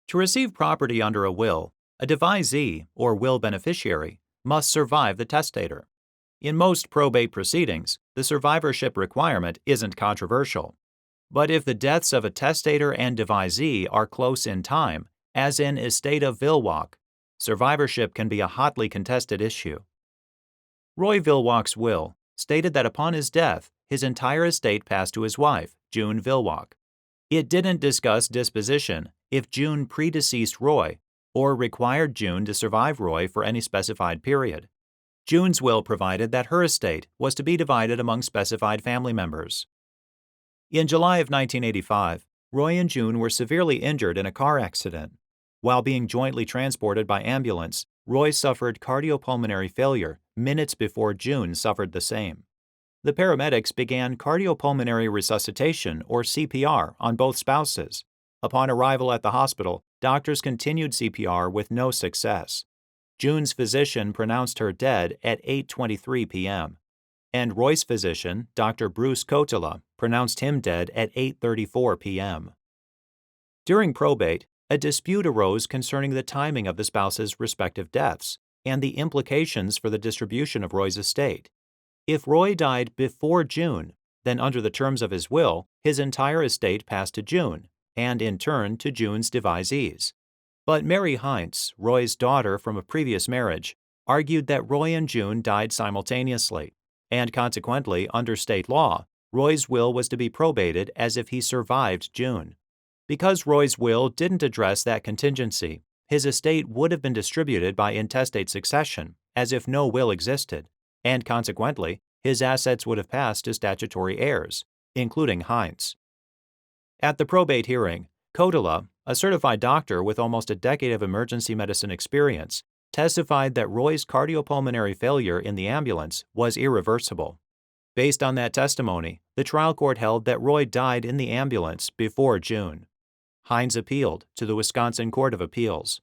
To receive property under a will, a devisee, or will beneficiary, must survive the testator. In most probate proceedings, the survivorship requirement isn't controversial. But if the deaths of a testator and devisee are close in time, as in Estate of Villwock, survivorship can be a hotly contested issue. Roy Villwock's will stated that upon his death, his entire estate passed to his wife, June Villwock. It didn't discuss disposition if June predeceased Roy or required June to survive Roy for any specified period. June's will provided that her estate was to be divided among specified family members. In July of 1985, Roy and June were severely injured in a car accident. While being jointly transported by ambulance, Roy suffered cardiopulmonary failure minutes before June suffered the same. The paramedics began cardiopulmonary resuscitation, or CPR, on both spouses. Upon arrival at the hospital, doctors continued CPR with no success. June's physician pronounced her dead at 8:23 p.m., and Roy's physician, Dr. Bruce Kotila, pronounced him dead at 8:34 p.m. During probate, a dispute arose concerning the timing of the spouses' respective deaths and the implications for the distribution of Roy's estate. If Roy died before June, then under the terms of his will, his entire estate passed to June, and in turn to June's devisees. But Mary Heinz, Roy's daughter from a previous marriage, argued that Roy and June died simultaneously, and consequently, under state law, Roy's will was to be probated as if he survived June. Because Roy's will didn't address that contingency, his estate would have been distributed by intestate succession, as if no will existed, and consequently, his assets would have passed to statutory heirs, including Heinz. At the probate hearing, Kotila, a certified doctor with almost a decade of emergency medicine experience, testified that Roy's cardiopulmonary failure in the ambulance was irreversible. Based on that testimony, the trial court held that Roy died in the ambulance before June. Heinz appealed to the Wisconsin Court of Appeals.